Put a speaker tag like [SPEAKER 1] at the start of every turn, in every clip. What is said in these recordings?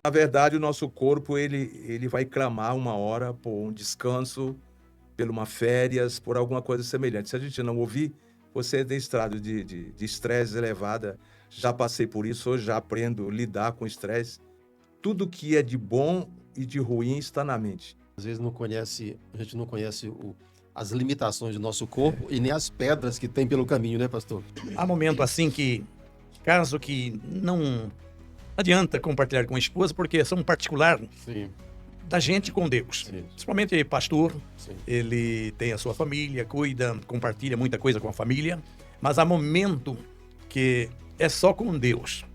[SPEAKER 1] Na verdade, o nosso corpo, ele vai clamar uma hora por um descanso, por uma férias, por alguma coisa semelhante. Se a gente não ouvir, você tem estado de estresse elevada. Já passei por isso, hoje já aprendo a lidar com estresse. Tudo que é de bom e de ruim está na mente.
[SPEAKER 2] Às vezes a gente não conhece as limitações do nosso corpo e nem as pedras que tem pelo caminho, né, pastor?
[SPEAKER 3] Há momento assim que, caso que não adianta compartilhar com a esposa, porque são particular
[SPEAKER 2] Sim,
[SPEAKER 3] da gente com Deus.
[SPEAKER 2] sim,
[SPEAKER 3] Principalmente pastor,
[SPEAKER 2] sim.
[SPEAKER 3] ele tem a sua família, cuida, compartilha muita coisa com a família, mas há momento que é só com Deus.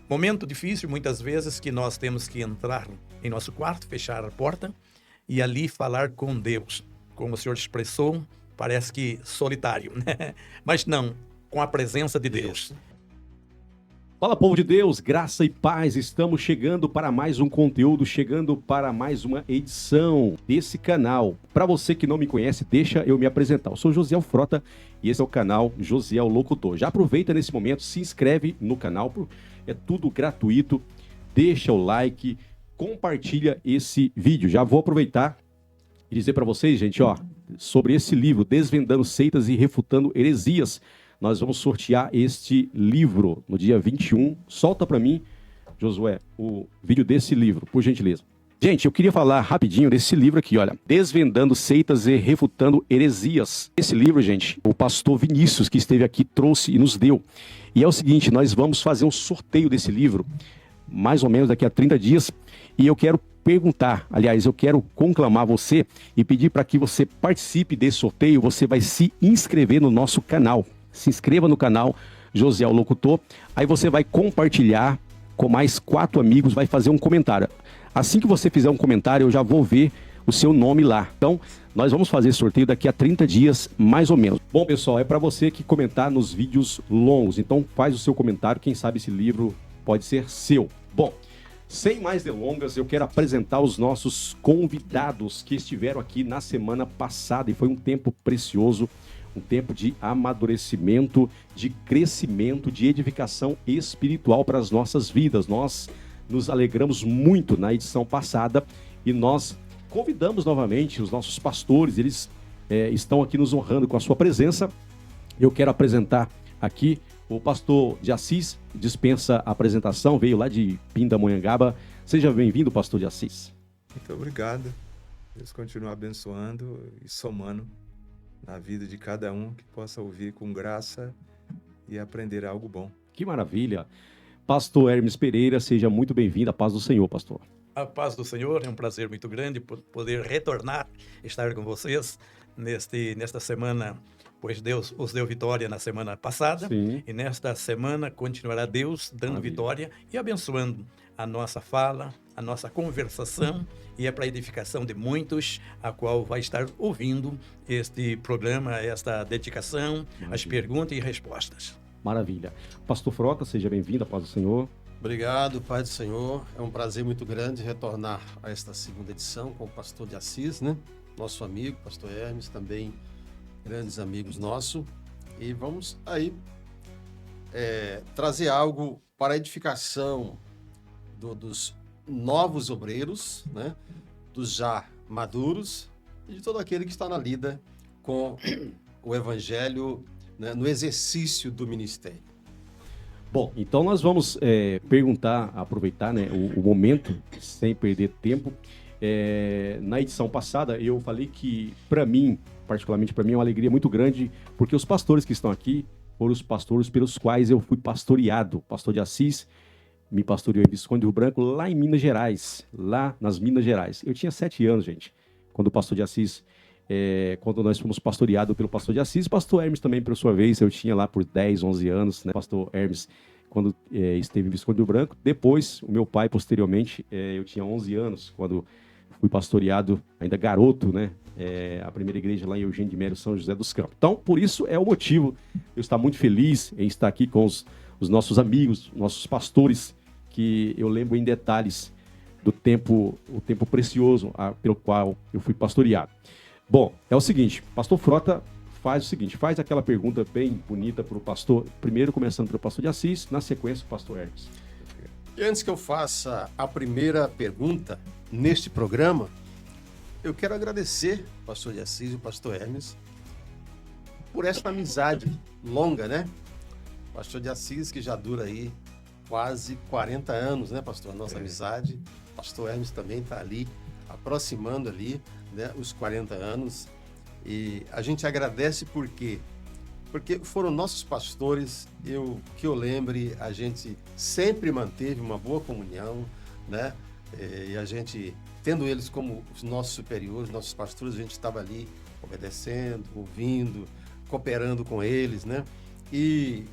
[SPEAKER 3] Momento difícil, muitas vezes, que nós temos que entrar em nosso quarto, fechar a porta e ali falar com Deus. Como o senhor expressou, parece que solitário, né? Mas não, com a presença de Deus.
[SPEAKER 4] Fala, povo de Deus, graça e paz, estamos chegando para mais um conteúdo, chegando para mais uma edição desse canal. Para você que não me conhece, deixa eu me apresentar. Eu sou Josiel Frota e esse é o canal Josiel Locutor. Já aproveita nesse momento, se inscreve no canal, é tudo gratuito, deixa o like, compartilha esse vídeo. Já vou aproveitar e dizer para vocês, gente, ó, sobre esse livro, Desvendando Seitas e Refutando Heresias. Nós vamos sortear este livro no dia 21. Solta para mim, Josué, o vídeo desse livro, por gentileza. Gente, eu queria falar rapidinho desse livro aqui, olha. Desvendando Seitas e Refutando Heresias. Esse livro, gente, o pastor Vinícius, que esteve aqui, trouxe e nos deu. E é o seguinte, nós vamos fazer um sorteio desse livro, mais ou menos daqui a 30 dias. E eu quero perguntar, aliás, eu quero conclamar você e pedir para que você participe desse sorteio. Você vai se inscrever no nosso canal. Se inscreva no canal Josiel Locutor, aí você vai compartilhar com mais 4 amigos, vai fazer um comentário. Assim que você fizer um comentário, eu já vou ver o seu nome lá. Então, nós vamos fazer esse sorteio daqui a 30 dias, mais ou menos. Bom, pessoal, é para você que comentar nos vídeos longos. Então, faz o seu comentário, quem sabe esse livro pode ser seu. Bom, sem mais delongas, eu quero apresentar os nossos convidados que estiveram aqui na semana passada e foi um tempo precioso. Um tempo de amadurecimento, de crescimento, de edificação espiritual para as nossas vidas. Nós nos alegramos muito na edição passada e nós convidamos novamente os nossos pastores, eles estão aqui nos honrando com a sua presença. Eu quero apresentar aqui o pastor de Assis, dispensa a apresentação, veio lá de Pindamonhangaba. Seja bem-vindo, pastor de Assis.
[SPEAKER 1] Muito obrigado. Deus continue abençoando e somando na vida de cada um, que possa ouvir com graça e aprender algo bom.
[SPEAKER 4] Que maravilha. Pastor Hermes Pereira, seja muito bem-vindo. A paz do Senhor, pastor.
[SPEAKER 3] A paz do Senhor, é um prazer muito grande poder retornar, estar com vocês nesta semana, pois Deus os deu vitória na semana passada.
[SPEAKER 4] Sim.
[SPEAKER 3] E nesta semana continuará Deus dando vitória e abençoando a nossa fala, a nossa conversação, e é para a edificação de muitos, a qual vai estar ouvindo este programa, esta dedicação, as perguntas e respostas.
[SPEAKER 4] Maravilha. Pastor Frota, seja bem-vindo, a paz do Senhor.
[SPEAKER 2] Obrigado, Pai do Senhor. É um prazer muito grande retornar a esta segunda edição com o pastor de Assis, né? Nosso amigo, pastor Hermes, também grandes amigos nossos. E vamos aí trazer algo para a edificação dos novos obreiros, né? Dos já maduros e de todo aquele que está na lida com o evangelho, né? No exercício do ministério.
[SPEAKER 4] Bom, então nós vamos perguntar, aproveitar, né, o momento, sem perder tempo. Na edição passada, eu falei que, para mim, particularmente para mim, é uma alegria muito grande, porque os pastores que estão aqui foram os pastores pelos quais eu fui pastoreado. O pastor de Assis me pastoreou em Visconde do Rio Branco, lá em Minas Gerais, lá nas Minas Gerais. Eu tinha 7 anos, gente, quando o pastor de Assis, quando nós fomos pastoreados pelo pastor de Assis. Pastor Hermes também, por sua vez, eu tinha lá por 10, 11 anos, né? Pastor Hermes, quando esteve em Visconde do Rio Branco. Depois, o meu pai, posteriormente, eu tinha 11 anos, quando fui pastoreado, ainda garoto, né? A primeira igreja lá em Eugênio de Mério, São José dos Campos. Então, por isso é o motivo, eu estar muito feliz em estar aqui com os nossos amigos, nossos pastores, que eu lembro em detalhes do tempo, o tempo precioso pelo qual eu fui pastoreado. Bom, é o seguinte, pastor Frota faz o seguinte, faz aquela pergunta bem bonita para o pastor, primeiro começando pelo pastor de Assis, na sequência o pastor Hermes.
[SPEAKER 2] E antes que eu faça a primeira pergunta neste programa, eu quero agradecer o pastor de Assis e o pastor Hermes por essa amizade longa, né? O pastor de Assis, que já dura aí quase 40 anos, né, pastor? A nossa amizade. O pastor Hermes também está ali, aproximando ali, né, os 40 anos. E a gente agradece por quê? Porque foram nossos pastores, que eu lembre, a gente sempre manteve uma boa comunhão, né? E a gente, tendo eles como os nossos superiores, nossos pastores, a gente estava ali obedecendo, ouvindo, cooperando com eles, né? E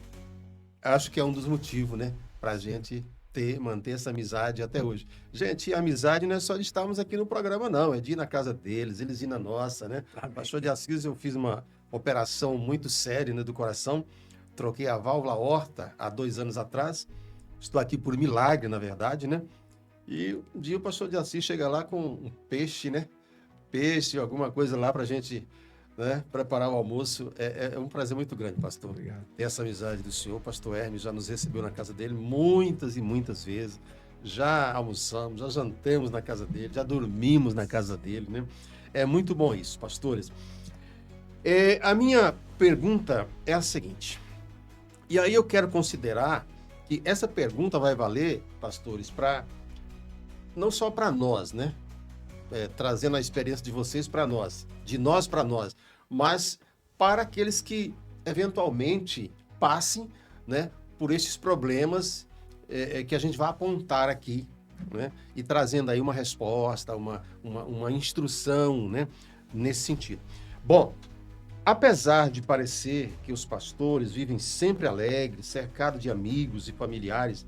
[SPEAKER 2] acho que é um dos motivos, né, para a gente manter essa amizade até hoje. Gente, a amizade não é só de estarmos aqui no programa, não. É de ir na casa deles, eles ir na nossa, né? Pastor de Assis, eu fiz uma operação muito séria, né, do coração. Troquei a válvula aorta há 2 anos atrás. Estou aqui por milagre, na verdade, né? E um dia o pastor de Assis chega lá com um peixe, né? Peixe, alguma coisa lá para a gente, né, preparar o almoço. É um prazer muito grande, pastor.
[SPEAKER 1] Obrigado.
[SPEAKER 2] Ter essa amizade do senhor. O pastor Hermes já nos recebeu na casa dele muitas e muitas vezes. Já almoçamos, já jantamos na casa dele, já dormimos na casa dele, né? É muito bom isso, pastores. A minha pergunta é a seguinte. E aí eu quero considerar que essa pergunta vai valer, pastores, não só para nós, né? Trazendo a experiência de vocês para nós, de nós para nós, mas para aqueles que eventualmente passem, né, por esses problemas que a gente vai apontar aqui, né, e trazendo aí uma resposta, uma instrução, né, nesse sentido. Bom, apesar de parecer que os pastores vivem sempre alegres, cercados de amigos e familiares,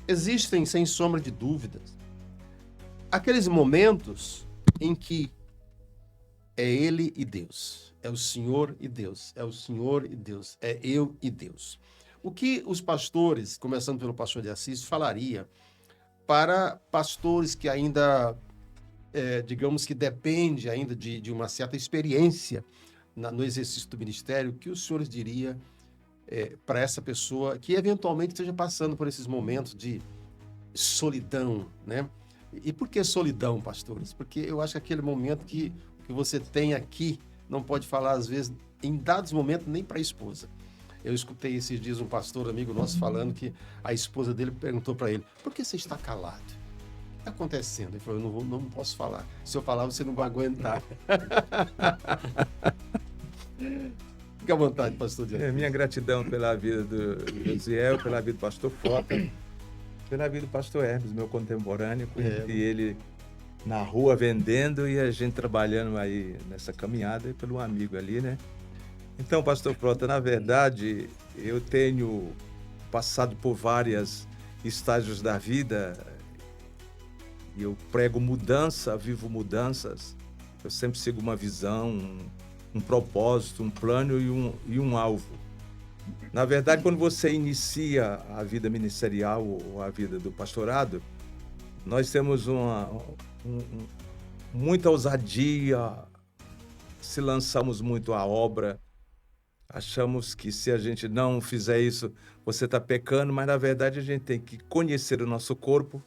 [SPEAKER 2] existem, sem sombra de dúvidas, aqueles momentos em que é ele e Deus, é o Senhor e Deus, é o Senhor e Deus, é eu e Deus. O que os pastores, começando pelo pastor de Assis, falaria para pastores que ainda, digamos que depende ainda de uma certa experiência no exercício do ministério, o que os senhores diria para essa pessoa que eventualmente esteja passando por esses momentos de solidão, né? E por que solidão, pastores? Porque eu acho que aquele momento que você tem aqui não pode falar, às vezes, em dados momentos, nem para a esposa. Eu escutei esses dias um pastor amigo nosso falando que a esposa dele perguntou para ele: por que você está calado? O que está acontecendo? Ele falou: eu não posso falar. Se eu falar, você não vai aguentar. Fique à vontade, pastor.
[SPEAKER 1] Minha gratidão pela vida do Josiel, pela vida do pastor Frota, pela vida do pastor Hermes, meu contemporâneo, conheci ele na rua vendendo e a gente trabalhando aí nessa caminhada e pelo amigo ali, né? Então, pastor Frota, na verdade, eu tenho passado por vários estágios da vida e eu prego mudança, vivo mudanças. Eu sempre sigo uma visão, um propósito, um plano e um alvo. Na verdade, quando você inicia a vida ministerial ou a vida do pastorado, nós temos muita ousadia, se lançamos muito à obra, achamos que se a gente não fizer isso, você está pecando, mas na verdade a gente tem que conhecer o nosso corpo,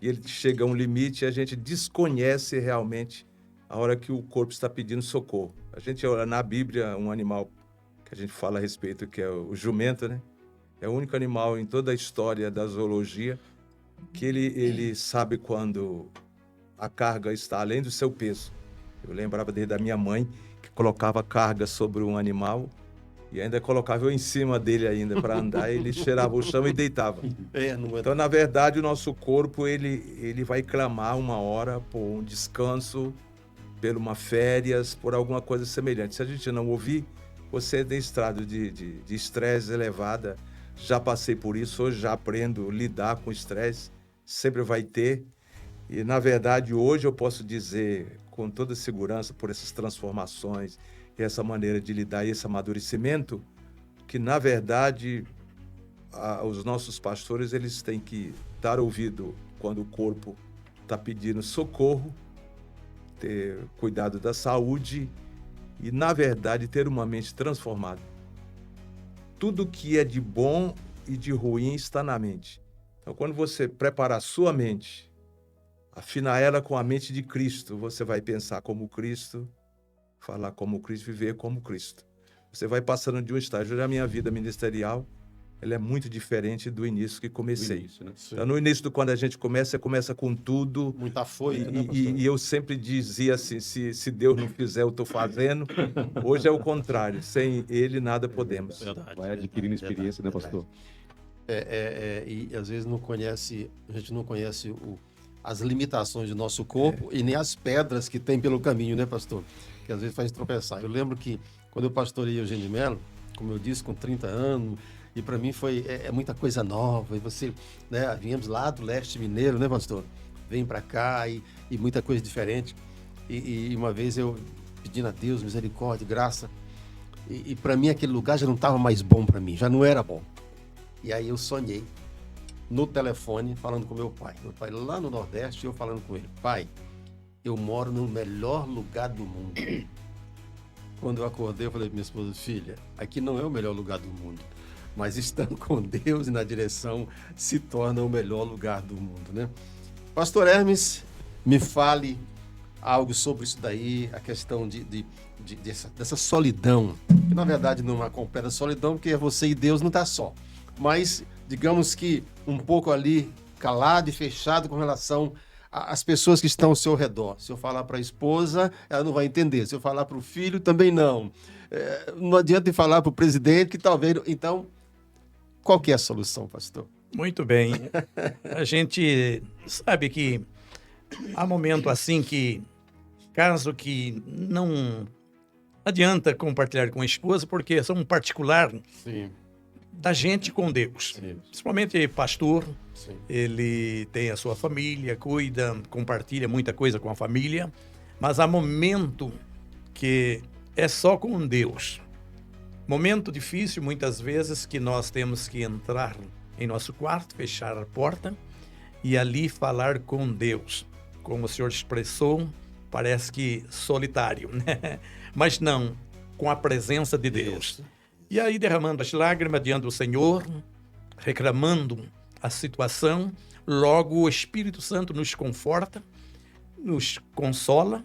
[SPEAKER 1] e ele chega a um limite e a gente desconhece realmente a hora que o corpo está pedindo socorro. A gente olha na Bíblia um animal que a gente fala a respeito, que é o jumento, né? É o único animal em toda a história da zoologia que ele sabe quando a carga está além do seu peso. Eu lembrava desde a minha mãe, que colocava carga sobre um animal e ainda colocava eu em cima dele ainda para andar, ele cheirava o chão e deitava. Então, na verdade, o nosso corpo ele vai clamar uma hora por um descanso, por uma férias, por alguma coisa semelhante. Se a gente não ouvir, você tem estado de estresse elevada. Já passei por isso, hoje já aprendo a lidar com estresse, sempre vai ter. E, na verdade, hoje eu posso dizer com toda segurança, por essas transformações, e essa maneira de lidar e esse amadurecimento, que, na verdade, os nossos pastores eles têm que dar ouvido quando o corpo está pedindo socorro, ter cuidado da saúde e, na verdade, ter uma mente transformada. Tudo que é de bom e de ruim está na mente. Então, quando você preparar a sua mente, afinar ela com a mente de Cristo, você vai pensar como Cristo, falar como Cristo, viver como Cristo. Você vai passando de um estágio. Da minha vida ministerial, ela é muito diferente do início que comecei.
[SPEAKER 4] Início, né?
[SPEAKER 1] Então, no início, quando a gente começa, você começa com tudo.
[SPEAKER 2] Muita foita, né,
[SPEAKER 1] E,
[SPEAKER 2] pastor?
[SPEAKER 1] e eu sempre dizia assim, se Deus não fizer, eu estou fazendo. Hoje é o contrário. Sem Ele, nada podemos.
[SPEAKER 2] Verdade.
[SPEAKER 4] Vai adquirindo experiência, né, pastor?
[SPEAKER 2] E às vezes a gente não conhece as limitações do nosso corpo e nem as pedras que tem pelo caminho, né, pastor? Que às vezes faz tropeçar. Eu lembro que quando eu pastorei Eugênio de Mello, como eu disse, com 30 anos, e para mim foi muita coisa nova. E você, né, viemos lá do leste mineiro, né, pastor? Vem para cá e muita coisa diferente. E uma vez eu pedindo a Deus misericórdia, graça, e para mim aquele lugar já não estava mais bom para mim, já não era bom. E aí eu sonhei no telefone falando com meu pai lá no Nordeste, eu falando com ele: pai, eu moro no melhor lugar do mundo. Quando eu acordei, eu falei para minha esposa: filha, aqui não é o melhor lugar do mundo, mas estando com Deus e na direção se torna o melhor lugar do mundo, né? Pastor Hermes, me fale algo sobre isso daí, a questão dessa solidão, que na verdade não é uma completa solidão, porque você e Deus não está só, mas digamos que um pouco ali calado e fechado com relação às pessoas que estão ao seu redor. Se eu falar para a esposa, ela não vai entender. Se eu falar para o filho, também não. Não adianta falar para o presidente, que talvez... Então, qual que é a solução, pastor?
[SPEAKER 3] Muito bem. A gente sabe que há momento assim que, caso que não adianta compartilhar com a esposa, porque são um particular
[SPEAKER 2] Sim.
[SPEAKER 3] da gente com Deus.
[SPEAKER 2] Sim.
[SPEAKER 3] Principalmente pastor,
[SPEAKER 2] Sim.
[SPEAKER 3] ele tem a sua família, cuida, compartilha muita coisa com a família, mas há momento que é só com Deus. Momento difícil, muitas vezes, que nós temos que entrar em nosso quarto, fechar a porta e ali falar com Deus. Como o senhor expressou, parece que solitário, né? Mas não, com a presença de Deus.
[SPEAKER 2] Isso.
[SPEAKER 3] E aí derramando as lágrimas diante do Senhor, reclamando a situação, logo o Espírito Santo nos conforta, nos consola,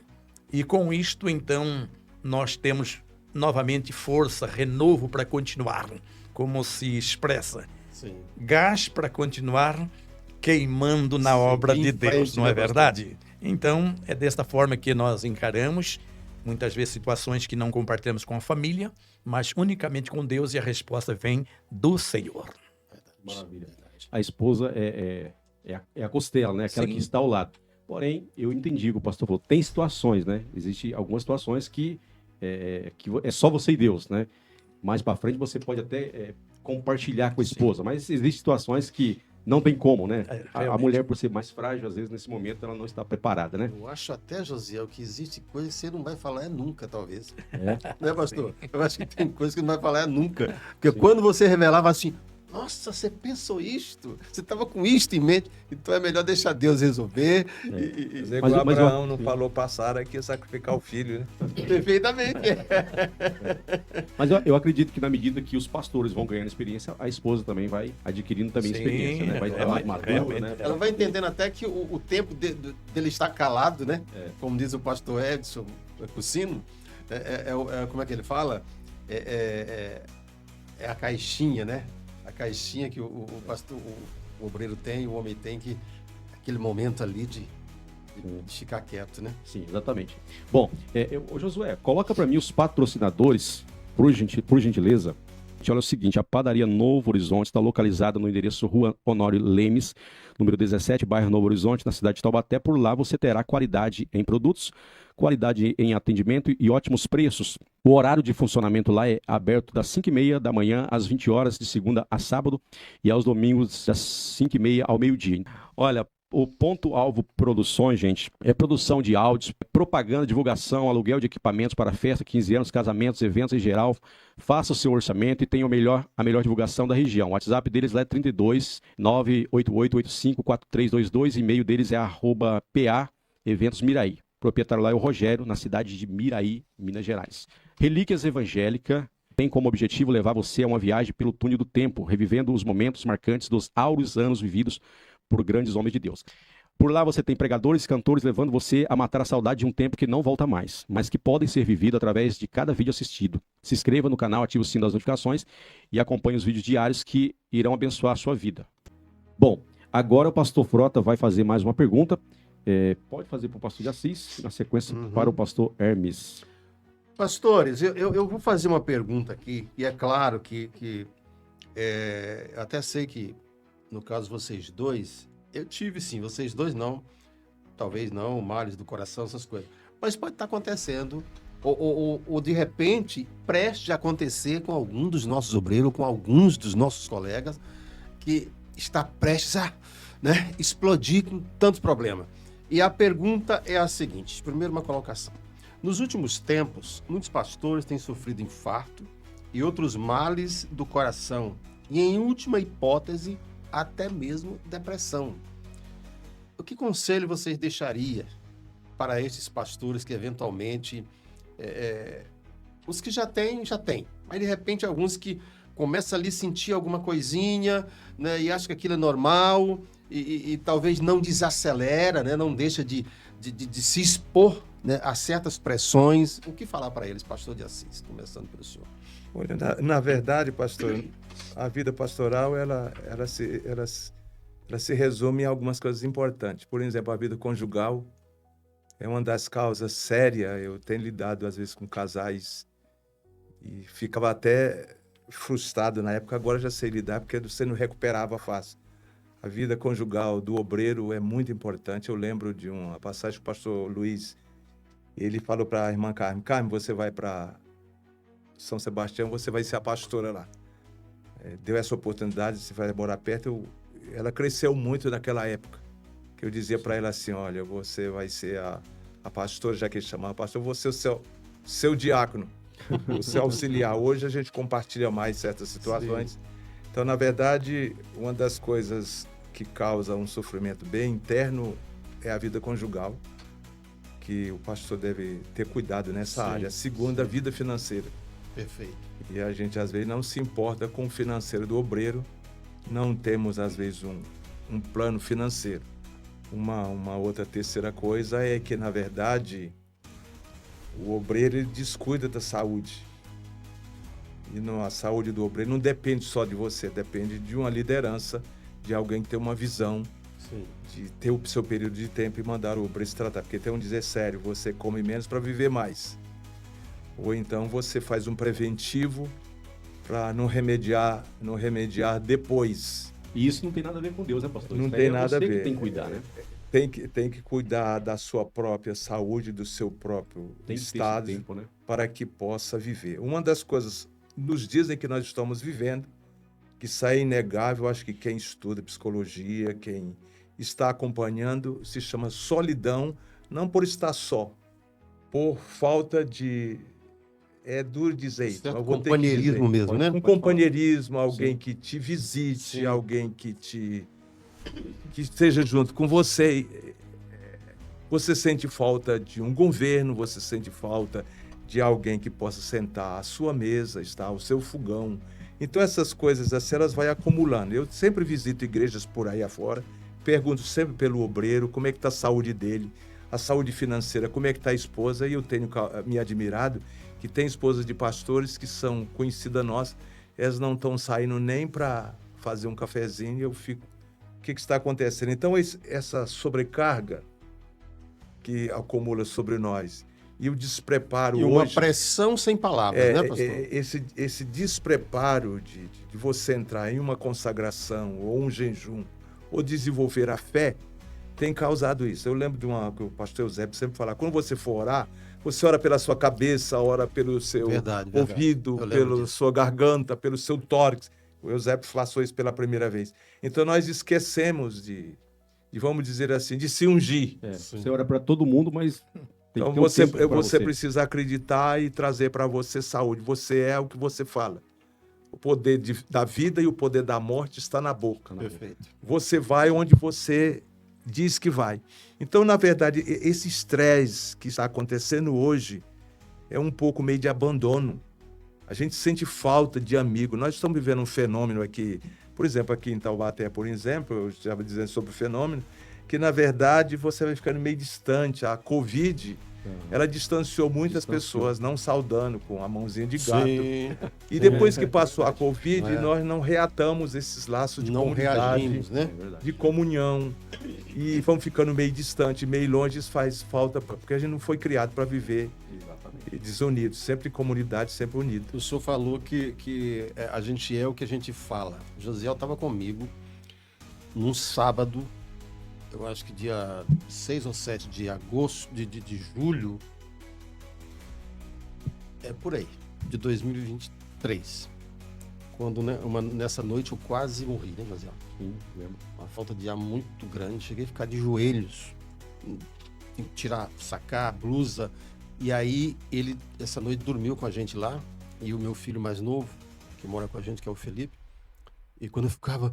[SPEAKER 3] e com isto, então, nós temos novamente força, renovo para continuar, como se expressa.
[SPEAKER 2] Sim.
[SPEAKER 3] Gás para continuar queimando na
[SPEAKER 2] Sim,
[SPEAKER 3] obra
[SPEAKER 2] em
[SPEAKER 3] de Deus,
[SPEAKER 2] frente,
[SPEAKER 3] não
[SPEAKER 2] né,
[SPEAKER 3] é verdade? Então, é desta forma que nós encaramos, muitas vezes, situações que não compartilhamos com a família, mas unicamente com Deus, e a resposta vem do Senhor.
[SPEAKER 4] Maravilha. A esposa é a costela, né? Aquela
[SPEAKER 3] Sim.
[SPEAKER 4] que está ao lado. Porém, eu entendi o que o pastor falou. Tem situações, né? Existem algumas situações que é só você e Deus, né? Mais para frente você pode até compartilhar com a esposa, mas existem situações que não tem como, né? A
[SPEAKER 3] realmente.
[SPEAKER 4] mulher, por ser mais frágil, às vezes, nesse momento, ela não está preparada, né?
[SPEAKER 2] Eu acho até, Josiel, que existe coisa que você não vai falar nunca, talvez.
[SPEAKER 4] É.
[SPEAKER 2] Né, pastor? Eu acho que tem coisa que não vai falar nunca. Porque quando você revelava assim, nossa, você pensou isto? Você estava com isto em mente? Então é melhor deixar Deus resolver.
[SPEAKER 1] Mas é
[SPEAKER 4] Mas-
[SPEAKER 1] igual
[SPEAKER 4] mas
[SPEAKER 1] Abraão
[SPEAKER 4] eu-
[SPEAKER 1] não falou para Sara que ia sacrificar o filho, né?
[SPEAKER 2] Perfeitamente.
[SPEAKER 4] Mas eu acredito que na medida que os pastores vão ganhando experiência, a esposa também vai adquirindo também
[SPEAKER 3] Sim,
[SPEAKER 4] experiência, né? Vai estar mais madura,
[SPEAKER 3] realmente.
[SPEAKER 4] né?
[SPEAKER 2] Ela vai entendendo até que o tempo dele estar calado, né? Como diz o pastor Edson Cucino, como é que ele fala? É a caixinha, né? A caixinha que o pastor, o obreiro tem, o homem tem, que aquele momento ali de ficar quieto, né?
[SPEAKER 4] Sim, exatamente. Bom, ô Josué, coloca para mim os patrocinadores, por gentileza. Gente, olha o seguinte, a padaria Novo Horizonte está localizada no endereço Rua Honório Lemes, número 17, bairro Novo Horizonte, na cidade de Taubaté. Por lá você terá qualidade em produtos, qualidade em atendimento e ótimos preços. O horário de funcionamento lá é aberto das 5h30 da manhã às 20 horas, de segunda a sábado, e aos domingos das 5h30 ao meio-dia. Olha, o Ponto Alvo Produções, gente, é produção de áudios, propaganda, divulgação, aluguel de equipamentos para festa, 15 anos, casamentos, eventos em geral. Faça o seu orçamento e tenha a melhor divulgação da região. O WhatsApp deles lá é 32 98885 4322. E-mail deles é @PA Eventos Miraí. O proprietário lá é o Rogério, na cidade de Miraí, Minas Gerais. Relíquias Evangélica, tem como objetivo levar você a uma viagem pelo túnel do tempo, revivendo os momentos marcantes dos áureos anos vividos por grandes homens de Deus. Por lá você tem pregadores e cantores levando você a matar a saudade de um tempo que não volta mais, mas que podem ser vividos através de cada vídeo assistido. Se inscreva no canal, ative o sino das notificações e acompanhe os vídeos diários que irão abençoar a sua vida. Bom, agora o pastor Frota vai fazer mais uma pergunta. Pode fazer para o pastor de Assis, na sequência para o pastor Hermes.
[SPEAKER 2] Pastores, eu vou fazer uma pergunta aqui, e é claro que até sei que, no caso vocês dois, eu tive sim, vocês dois não, talvez não, males do coração, essas coisas, mas pode estar acontecendo, ou de repente, prestes a acontecer com algum dos nossos obreiros, com alguns dos nossos colegas, que está prestes a explodir com tantos problemas. E a pergunta é a seguinte, primeiro uma colocação. Nos últimos tempos, muitos pastores têm sofrido infarto e outros males do coração, e em última hipótese, até mesmo depressão. O que conselho vocês deixariam para esses pastores que eventualmente, os que já têm, mas de repente alguns que começam ali a sentir alguma coisinha, né, e acham que aquilo é normal e talvez não desacelera, né, não deixa de se expor, né, a certas pressões. O que falar para eles, pastor de Assis, começando pelo senhor?
[SPEAKER 1] Olha, na verdade, pastor, a vida pastoral ela se resume em algumas coisas importantes. Por exemplo, a vida conjugal é uma das causas sérias. Eu tenho lidado às vezes com casais e ficava até frustrado na época. Agora já sei lidar porque você não recuperava fácil. A vida conjugal do obreiro é muito importante. Eu lembro de uma passagem que o pastor Luiz, ele falou para a irmã Carmen: Carmen, você vai para São Sebastião, você vai ser a pastora lá. Deu essa oportunidade, você vai morar perto. Ela cresceu muito naquela época, que eu dizia para ela assim: olha, você vai ser a pastora, já que ele chamava pastor, eu vou ser o seu diácono, o seu auxiliar. Hoje a gente compartilha mais certas situações. Sim. Então, na verdade, uma das coisas que causa um sofrimento bem interno é a vida conjugal, que o pastor deve ter cuidado nessa área. A segunda, a vida financeira.
[SPEAKER 2] Perfeito.
[SPEAKER 1] E a gente, às vezes, não se importa com o financeiro do obreiro, não temos, às vezes, um plano financeiro. Uma outra terceira coisa é que, na verdade, o obreiro ele descuida da saúde. E a saúde do obreiro não depende só de você, depende de uma liderança, de alguém que tem uma visão, sim, de ter o seu período de tempo e mandar o obreiro se tratar. Porque tem um dizer sério, você come menos para viver mais. Ou então você faz um preventivo para não remediar depois.
[SPEAKER 4] E isso não tem nada a ver com Deus, né, pastor?
[SPEAKER 1] Não tem nada a ver.
[SPEAKER 4] Que tem que cuidar, né?
[SPEAKER 1] Tem que cuidar da sua própria saúde, do seu próprio estado, tempo, né, para que possa viver. Uma das coisas, nos dias em que nós estamos vivendo, que isso é inegável, acho que quem estuda psicologia, quem está acompanhando, se chama solidão, não por estar só, por falta de... É duro dizer isso.
[SPEAKER 2] Companheirismo mesmo, né?
[SPEAKER 1] Um companheirismo, alguém que te visite, alguém que esteja junto com você. Você sente falta de um governo, você sente falta de alguém que possa sentar à sua mesa, estar ao seu fogão. Então essas coisas assim, elas vão acumulando. Eu sempre visito igrejas por aí afora, pergunto sempre pelo obreiro, como é que está a saúde dele, a saúde financeira, como é que está a esposa, e eu tenho me admirado que tem esposas de pastores que são conhecidas nossas, elas não estão saindo nem para fazer um cafezinho, e eu fico, o que está acontecendo? Então essa sobrecarga que acumula sobre nós, e o despreparo
[SPEAKER 2] e uma
[SPEAKER 1] hoje,
[SPEAKER 2] pressão sem palavras, né, pastor?
[SPEAKER 1] Esse despreparo de você entrar em uma consagração, ou um jejum, ou desenvolver a fé, tem causado isso. Eu lembro de uma que o pastor Eusébio sempre fala: quando você for orar, você ora pela sua cabeça, ora pelo seu ouvido, pela sua garganta, pelo seu tórax. O Eusébio passou isso pela primeira vez. Então nós esquecemos de vamos dizer assim, de se ungir.
[SPEAKER 4] Você ora para todo mundo, mas...
[SPEAKER 1] Então você precisa acreditar e trazer para você saúde. Você é o que você fala. O poder da vida e o poder da morte está na boca.
[SPEAKER 2] Perfeito.
[SPEAKER 1] Você vai onde você diz que vai. Então, na verdade, esse estresse que está acontecendo hoje é um pouco meio de abandono. A gente sente falta de amigo. Nós estamos vivendo um fenômeno aqui, por exemplo, aqui em Taubaté, por exemplo, eu estava dizendo sobre o fenômeno, que na verdade você vai ficando meio distante. A Covid, ela distanciou muitas pessoas, não saudando com a mãozinha de gato.
[SPEAKER 2] Sim.
[SPEAKER 1] E depois que passou a Covid,
[SPEAKER 2] É.
[SPEAKER 1] nós não reatamos esses laços de
[SPEAKER 2] Não
[SPEAKER 1] comunidade,
[SPEAKER 2] reagimos, né?
[SPEAKER 4] É verdade.
[SPEAKER 1] de comunhão. E vamos ficando meio distante, meio longe. Isso faz falta, porque a gente não foi criado para viver
[SPEAKER 4] Exatamente.
[SPEAKER 1] desunido, sempre em comunidade, sempre unido.
[SPEAKER 2] O senhor falou que a gente é o que a gente fala. O Josiel estava comigo num sábado, eu acho que dia 6 ou 7 de agosto, de julho, é por aí, de 2023. Quando, né, nessa noite eu quase morri, né, Josiel?
[SPEAKER 4] Sim, lembro.
[SPEAKER 2] Uma falta de ar muito grande. Cheguei a ficar de joelhos, tem que tirar, sacar a blusa. E aí ele, essa noite, dormiu com a gente lá. E o meu filho mais novo, que mora com a gente, que é o Felipe. E quando eu ficava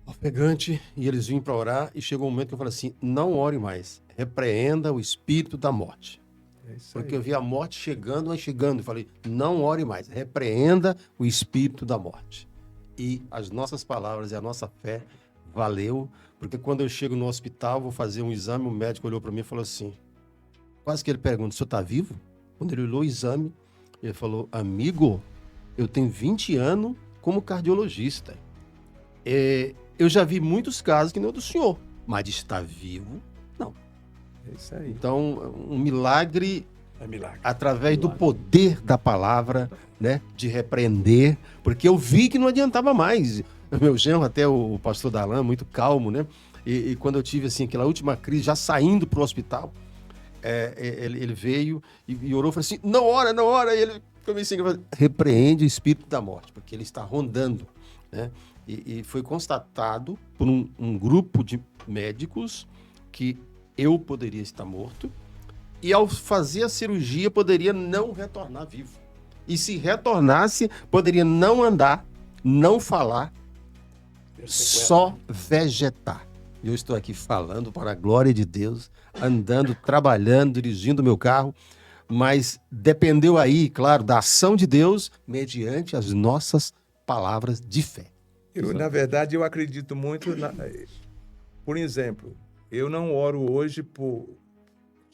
[SPEAKER 2] ofegante, e eles vinham para orar, e chegou um momento que eu falei assim, não ore mais, repreenda o espírito da morte.
[SPEAKER 1] É isso
[SPEAKER 2] Porque
[SPEAKER 1] aí.
[SPEAKER 2] eu vi a morte chegando, mas chegando. Eu falei, não ore mais, repreenda o espírito da morte. E as nossas palavras e a nossa fé valeu, porque quando eu chego no hospital, vou fazer um exame, o médico olhou para mim e falou assim, quase que ele pergunta, o senhor está vivo? Quando ele olhou o exame, ele falou, amigo, eu tenho 20 anos como cardiologista. Eu já vi muitos casos que não é do senhor, mas de estar vivo, não.
[SPEAKER 1] É isso aí.
[SPEAKER 2] Então, um milagre
[SPEAKER 3] É milagre.
[SPEAKER 2] através do poder da palavra, né, de repreender, porque eu vi que não adiantava mais. Meu genro, até o pastor Dalan, muito calmo, né? E quando eu tive assim aquela última crise, já saindo para o hospital, ele veio e orou, falou assim, não ora, e ele ficou meio assim, repreende o espírito da morte, porque ele está rondando, né? E foi constatado por um grupo de médicos que eu poderia estar morto, e ao fazer a cirurgia poderia não retornar vivo. E se retornasse, poderia não andar, não falar, só vegetar. Eu estou aqui falando para a glória de Deus, andando, trabalhando, dirigindo meu carro, mas dependeu aí, claro, da ação de Deus mediante as nossas palavras de fé.
[SPEAKER 1] Na verdade, eu acredito muito, por exemplo, eu não oro hoje por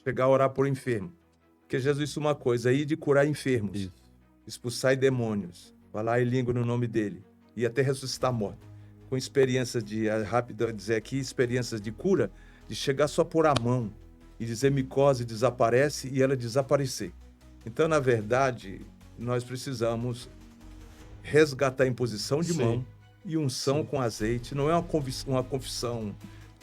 [SPEAKER 1] chegar a orar por enfermo. Porque Jesus disse uma coisa, aí de curar enfermos,
[SPEAKER 2] Isso.
[SPEAKER 1] expulsar demônios, falar em língua no nome dele, e até ressuscitar morto. Com experiências rápido dizer aqui, experiências de cura, de chegar só por a mão e dizer micose desaparece e ela desaparecer. Então, na verdade, nós precisamos resgatar a imposição de
[SPEAKER 2] Sim.
[SPEAKER 1] mão e unção com azeite. Não é uma confissão,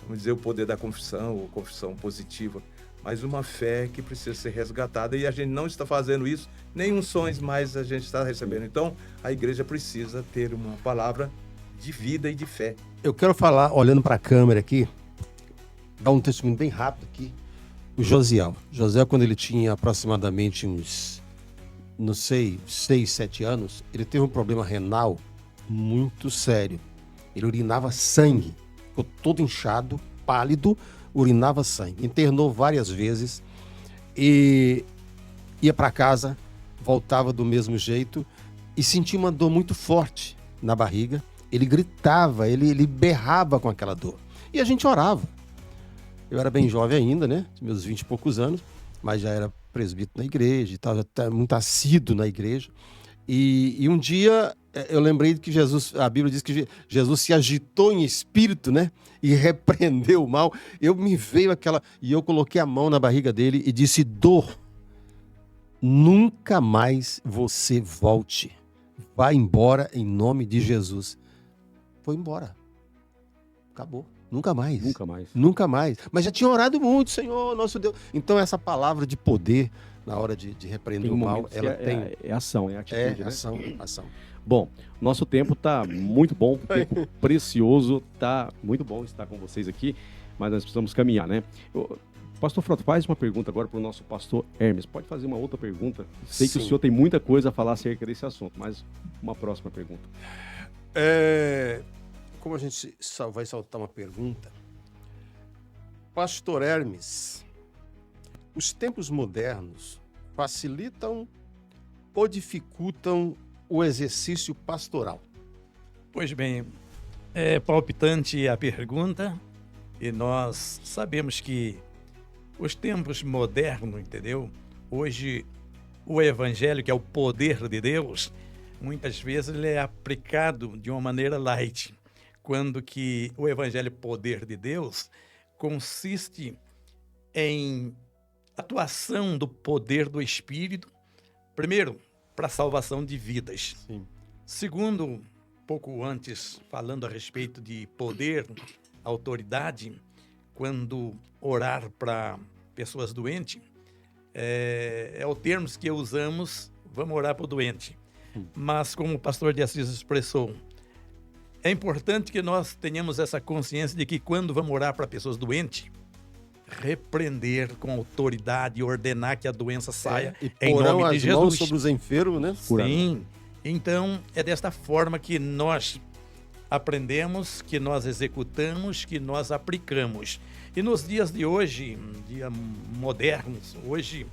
[SPEAKER 1] vamos dizer, o poder da confissão, ou confissão positiva, mas uma fé que precisa ser resgatada, e a gente não está fazendo isso, nem unções mais a gente está recebendo. Então, a igreja precisa ter uma palavra de vida e de fé.
[SPEAKER 2] Eu quero falar, olhando para a câmera aqui, dar um testemunho bem rápido aqui. O Josiel, quando ele tinha aproximadamente uns, não sei, 6, 7 anos, ele teve um problema renal muito sério. Ele urinava sangue, ficou todo inchado, pálido, urinava sangue. Internou várias vezes e ia para casa, voltava do mesmo jeito e sentia uma dor muito forte na barriga. Ele gritava, ele berrava com aquela dor. E a gente orava. Eu era bem jovem ainda, né? Meus 20 e poucos anos, mas já era presbítero na igreja e tal, já estava muito assíduo na igreja. E um dia eu lembrei que a Bíblia diz que Jesus se agitou em espírito, né? E repreendeu o mal. Me veio e eu coloquei a mão na barriga dele e disse, dor, nunca mais você volte. Vá embora em nome de Jesus. Foi embora. Acabou. Nunca mais.
[SPEAKER 4] Nunca mais.
[SPEAKER 2] Nunca mais. Mas já tinha orado muito, Senhor, nosso Deus. Então essa palavra de poder, na hora de repreender
[SPEAKER 4] Tem
[SPEAKER 2] o mal,
[SPEAKER 4] momentos que
[SPEAKER 2] ela tem...
[SPEAKER 4] é ação, é atitude, né?
[SPEAKER 2] ação.
[SPEAKER 4] Bom, nosso tempo tá muito bom, tempo precioso, tá muito bom estar com vocês aqui, mas nós precisamos caminhar, né? Pastor Frota, faz uma pergunta agora para o nosso pastor Hermes. Pode fazer uma outra pergunta? Sei que o senhor tem muita coisa a falar acerca desse assunto, mas uma próxima pergunta.
[SPEAKER 2] Como a gente vai soltar uma pergunta, pastor Hermes, os tempos modernos facilitam ou dificultam o exercício pastoral?
[SPEAKER 3] Pois bem, é palpitante a pergunta e nós sabemos que os tempos modernos, entendeu? Hoje, o evangelho, que é o poder de Deus, muitas vezes ele é aplicado de uma maneira light, quando que o evangelho poder de Deus consiste em atuação do poder do Espírito, primeiro, para a salvação de vidas.
[SPEAKER 2] Sim.
[SPEAKER 3] Segundo, pouco antes, falando a respeito de poder, autoridade, quando orar para pessoas doentes, é o termo que usamos, vamos orar para o doente. Mas, como o pastor de Assis expressou, é importante que nós tenhamos essa consciência de que quando vamos orar para pessoas doentes, repreender com autoridade, ordenar que a doença saia em
[SPEAKER 2] porão
[SPEAKER 3] nome de
[SPEAKER 2] as
[SPEAKER 3] Jesus.
[SPEAKER 2] mãos sobre os enfermos, né?
[SPEAKER 3] Sim. Então, é desta forma que nós aprendemos, que nós executamos, que nós aplicamos. E nos dias de hoje, dias modernos, hoje,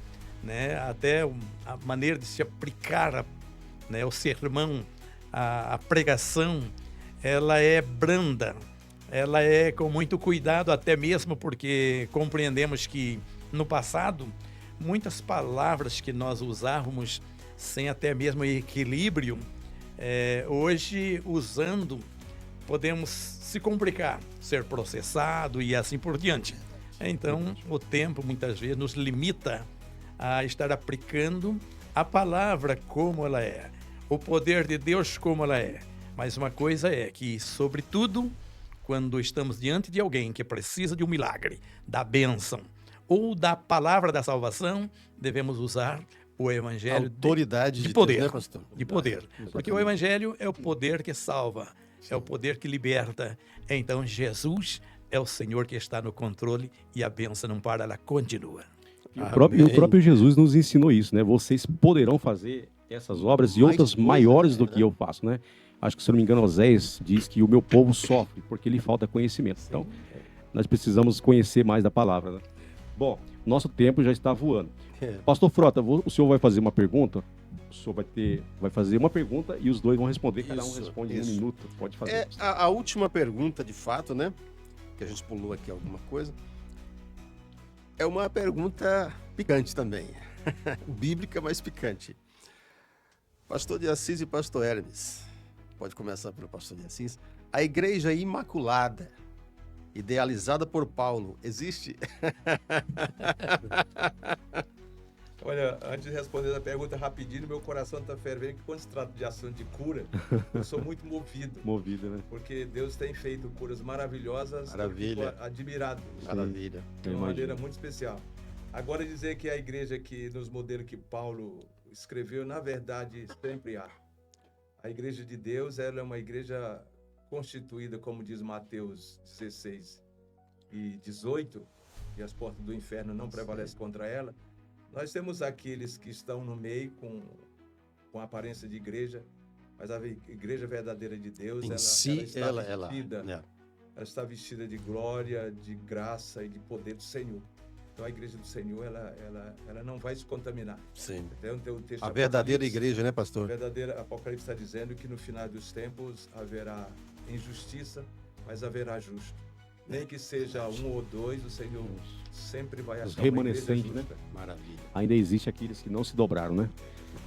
[SPEAKER 3] né, até a maneira de se aplicar, né, o sermão, a pregação, ela é branda, ela é com muito cuidado, até mesmo porque compreendemos que no passado, muitas palavras que nós usávamos sem até mesmo equilíbrio, hoje usando, podemos se complicar, ser processado e assim por diante. Então, o tempo muitas vezes nos limita a estar aplicando a palavra como ela é, o poder de Deus como ela é. Mas uma coisa é que, sobretudo, quando estamos diante de alguém que precisa de um milagre, da bênção ou da palavra da salvação, devemos usar o evangelho
[SPEAKER 2] autoridade
[SPEAKER 3] de
[SPEAKER 2] de
[SPEAKER 3] poder,
[SPEAKER 2] Deus, né, pastor?
[SPEAKER 3] de poder. Porque o evangelho é o poder que salva, é o poder que liberta. Então, Jesus é o Senhor que está no controle e a bênção não para, ela continua.
[SPEAKER 4] E o próprio Jesus nos ensinou isso, né? Vocês poderão fazer essas obras e outras maiores do que eu faço, né? Acho que, se eu não me engano, Oséias diz que o meu povo sofre porque lhe falta conhecimento. Então, nós precisamos conhecer mais da palavra, né? Bom, nosso tempo já está voando. Pastor Frota, o senhor vai fazer uma pergunta? O senhor vai fazer uma pergunta e os dois vão responder. Cada um responde em um minuto. Pode fazer.
[SPEAKER 2] A última pergunta, de fato, né? Que a gente pulou aqui alguma coisa. É uma pergunta picante também. Bíblica, mas picante. Pastor de Assis e pastor Hermes. Pode começar pelo pastor de Assis. A Igreja Imaculada, idealizada por Paulo, existe?
[SPEAKER 1] Olha, antes de responder essa pergunta rapidinho, meu coração está fervendo, que quando se trata de assunto de cura, eu sou muito movido.
[SPEAKER 4] Movido, né?
[SPEAKER 1] Porque Deus tem feito curas maravilhosas.
[SPEAKER 2] Maravilha.
[SPEAKER 1] Eu fico admirado.
[SPEAKER 2] Maravilha.
[SPEAKER 1] De uma maneira muito especial. Agora, dizer que a igreja que, nos modelos que Paulo escreveu, na verdade, sempre há. A igreja de Deus, ela é uma igreja constituída, como diz Mateus 16 e 18, e as portas do inferno não prevalecem contra ela. Nós temos aqueles que estão no meio com a aparência de igreja, mas a igreja verdadeira de Deus, ela está vestida de glória, de graça e de poder do Senhor. Então a igreja do Senhor, ela não vai se contaminar.
[SPEAKER 2] Sim.
[SPEAKER 1] Então, tem o texto
[SPEAKER 2] A verdadeira igreja, né,
[SPEAKER 1] A
[SPEAKER 2] pastor?
[SPEAKER 1] verdadeira Apocalipse está dizendo que no final dos tempos haverá injustiça, mas haverá justo. Nem que seja um ou dois, o Senhor sempre vai achar uma igreja
[SPEAKER 4] remanescentes, né?
[SPEAKER 1] justa.
[SPEAKER 2] Maravilha.
[SPEAKER 4] Ainda existe aqueles que não se dobraram, né?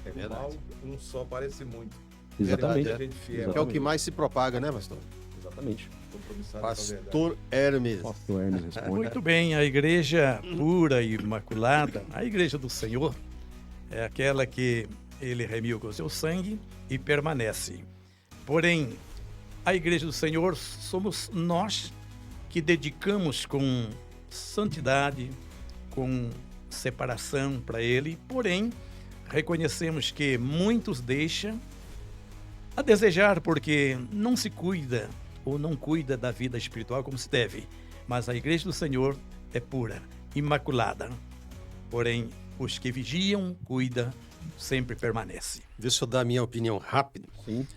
[SPEAKER 2] É
[SPEAKER 1] O
[SPEAKER 2] verdade.
[SPEAKER 1] mal, um só parece muito.
[SPEAKER 4] Exatamente.
[SPEAKER 1] Tem muita gente fiel,
[SPEAKER 2] É o que mais se propaga, né, pastor?
[SPEAKER 4] Exatamente.
[SPEAKER 1] compromissada com a verdade.
[SPEAKER 2] Pastor Hermes.
[SPEAKER 4] Pastor Hermes responde.
[SPEAKER 3] Muito bem, a igreja pura e imaculada, a igreja do Senhor, é aquela que ele remiu com o seu sangue e permanece. Porém, a igreja do Senhor somos nós que dedicamos com santidade, com separação para ele, porém, reconhecemos que muitos deixam a desejar porque não se cuida ou não cuida da vida espiritual como se deve. Mas a igreja do Senhor é pura, imaculada. Porém, os que vigiam, cuidam, sempre permanece.
[SPEAKER 2] Deixa eu dar a minha opinião rápida.
[SPEAKER 4] Sim.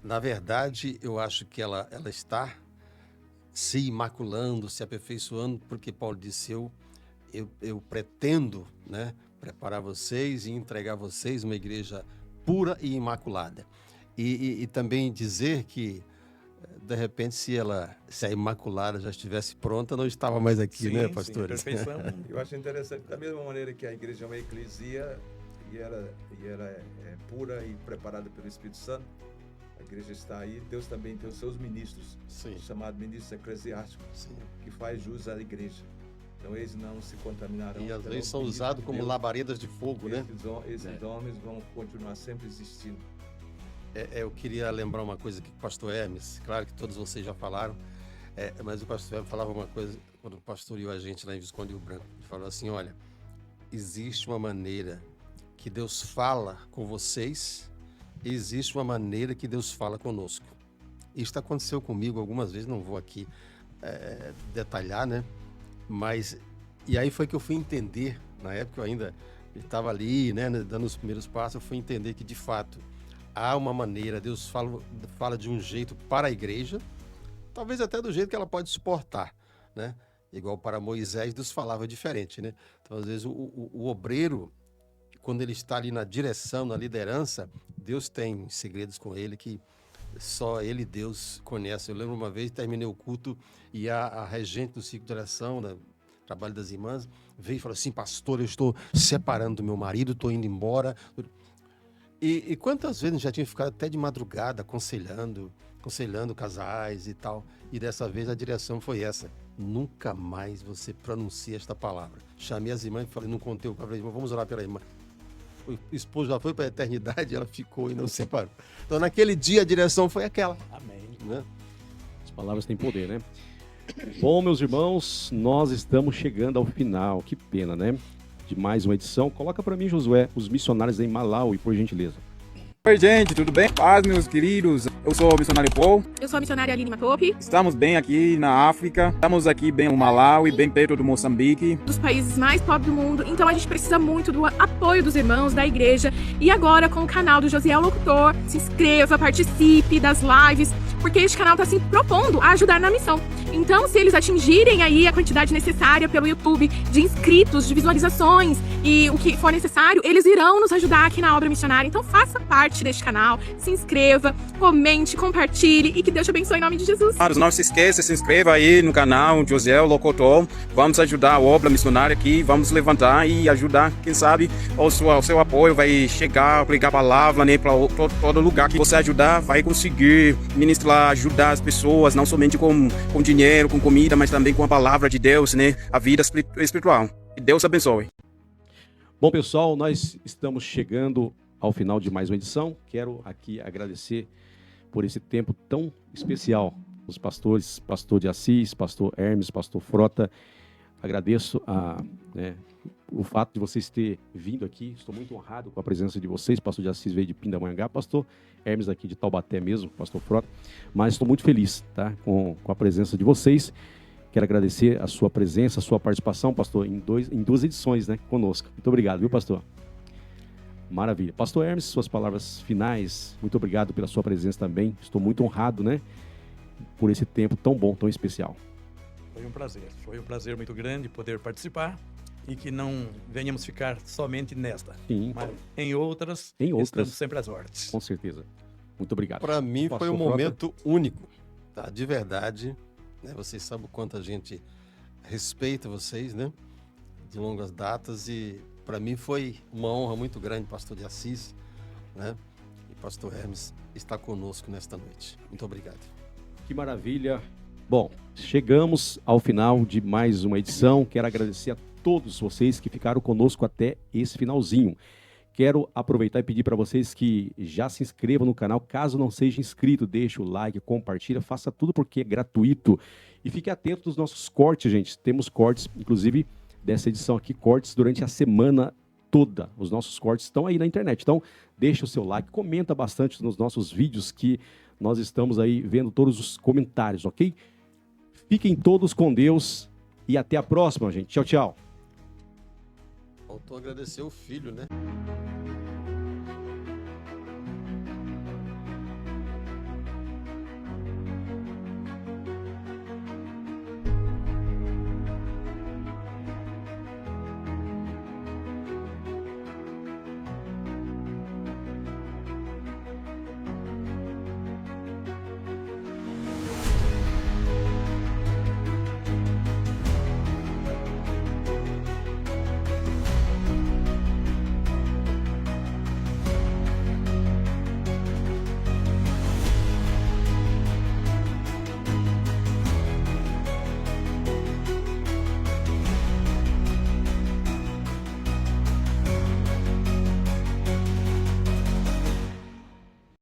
[SPEAKER 2] Na verdade, eu acho que ela está se imaculando, se aperfeiçoando, porque Paulo disse, eu pretendo, né, preparar vocês e entregar vocês uma igreja pura e imaculada. E também dizer que, de repente, se a Imaculada já estivesse pronta, não estava mais aqui, né, pastores?
[SPEAKER 3] Sim, perfeição.
[SPEAKER 1] Eu acho interessante, da mesma maneira que a igreja é uma eclesia e ela é pura e preparada pelo Espírito Santo, a igreja está aí, Deus também tem os seus ministros,
[SPEAKER 2] Sim.
[SPEAKER 1] chamados ministros eclesiásticos,
[SPEAKER 2] Sim.
[SPEAKER 1] que faz jus à igreja. Então eles não se contaminarão.
[SPEAKER 2] E às
[SPEAKER 1] pelo
[SPEAKER 2] vezes são
[SPEAKER 1] ministro
[SPEAKER 2] usados
[SPEAKER 1] de
[SPEAKER 2] como
[SPEAKER 1] Deus.
[SPEAKER 2] labaredas de fogo, né?
[SPEAKER 1] Esses homens vão continuar sempre existindo.
[SPEAKER 2] Eu queria lembrar uma coisa aqui com o pastor Hermes, claro que todos vocês já falaram, mas o pastor Hermes falava uma coisa quando pastoreou a gente lá em Visconde Rio Branco. Ele falou assim, olha, existe uma maneira que Deus fala com vocês e existe uma maneira que Deus fala conosco. Isso aconteceu comigo algumas vezes, não vou aqui detalhar, né? Mas, e aí foi que eu fui entender, na época eu ainda estava ali, né, dando os primeiros passos, eu fui entender que de fato há uma maneira, Deus fala de um jeito para a igreja, talvez até do jeito que ela pode suportar, né? Igual para Moisés, Deus falava diferente, né? Então, às vezes, o obreiro, quando ele está ali na direção, na liderança, Deus tem segredos com ele que só ele, Deus, conhece. Eu lembro uma vez, terminei o culto e a regente do ciclo de direção, né, trabalho das irmãs, veio e falou assim, pastor, eu estou separando do meu marido, estou indo embora. E quantas vezes já tinha ficado até de madrugada aconselhando casais e tal. E dessa vez a direção foi essa. Nunca mais você pronuncia esta palavra. Chamei as irmãs e falei, não contei o que, vamos orar pela irmã. O esposo já foi para a eternidade, ela ficou e não se separou. Então naquele dia a direção foi aquela.
[SPEAKER 3] Amém.
[SPEAKER 2] Né?
[SPEAKER 4] As palavras têm poder, né? Bom, meus irmãos, nós estamos chegando ao final. Que pena, né? De mais uma edição. Coloca para mim, Josué, os missionários em Malawi, por gentileza.
[SPEAKER 5] Oi, gente, tudo bem? Paz, meus queridos. Eu sou o missionário Paul.
[SPEAKER 6] Eu sou a missionária Aline Matopi,
[SPEAKER 5] Estamos bem aqui na África. Estamos aqui bem no Malawi, bem perto do Moçambique.
[SPEAKER 6] dos países mais pobres do mundo, então a gente precisa muito do apoio dos irmãos, da igreja. E agora, com o canal do Josiel Locutor, se inscreva, participe das lives, porque este canal está se propondo a ajudar na missão. Então, se eles atingirem aí a quantidade necessária pelo YouTube de inscritos, de visualizações e o que for necessário, eles irão nos ajudar aqui na obra missionária. Então, faça parte deste canal, se inscreva, comente, compartilhe e que Deus te abençoe em nome de Jesus.
[SPEAKER 5] Claro, não se esqueça, se inscreva aí no canal Josiel Locutor. Vamos ajudar a obra missionária aqui, vamos levantar e ajudar, quem sabe, o seu apoio vai chegar, pregar a palavra, né, para todo lugar que você ajudar, vai conseguir ministrar, ajudar as pessoas, não somente com dinheiro, com comida, mas também com a palavra de Deus, né, a vida espiritual. Que Deus abençoe.
[SPEAKER 4] Bom, pessoal, nós estamos chegando ao final de mais uma edição. Quero aqui agradecer por esse tempo tão especial os pastores, pastor de Assis, pastor Hermes, pastor Frota. Agradeço o fato de vocês terem vindo aqui. Estou muito honrado com a presença de vocês. Pastor de Assis veio de Pindamonhangá, pastor Hermes aqui de Taubaté mesmo, pastor Frota. Mas estou muito feliz, tá, com a presença de vocês. Quero agradecer a sua presença, a sua participação, pastor, em duas edições, né, conosco. Muito obrigado, viu, pastor? Maravilha. Pastor Hermes, suas palavras finais. Muito obrigado pela sua presença também. Estou muito honrado, né, por esse tempo tão bom, tão especial.
[SPEAKER 3] Foi um prazer muito grande poder participar e que não venhamos ficar somente nesta,
[SPEAKER 4] Sim,
[SPEAKER 3] mas em outras, estamos sempre às ordens.
[SPEAKER 4] com certeza. Muito obrigado.
[SPEAKER 2] Para mim foi
[SPEAKER 4] Pastor
[SPEAKER 2] um
[SPEAKER 4] Frota.
[SPEAKER 2] momento único, tá? De verdade, né? Vocês sabem o quanto a gente respeita vocês, né? De longas datas, e para mim foi uma honra muito grande, pastor de Assis, né? E pastor Hermes estar conosco nesta noite. Muito obrigado.
[SPEAKER 4] Que maravilha. Bom, chegamos ao final de mais uma edição. Quero agradecer a todos vocês que ficaram conosco até esse finalzinho. Quero aproveitar e pedir para vocês que já se inscrevam no canal. Caso não seja inscrito, deixa o like, compartilha, faça tudo porque é gratuito. E fique atento dos nossos cortes, gente. Temos cortes, inclusive, dessa edição aqui, cortes durante a semana toda. Os nossos cortes estão aí na internet. Então, deixa o seu like, comenta bastante nos nossos vídeos que nós estamos aí vendo todos os comentários, ok? Fiquem todos com Deus e até a próxima, gente. Tchau, tchau.
[SPEAKER 2] Faltou agradecer o filho, né?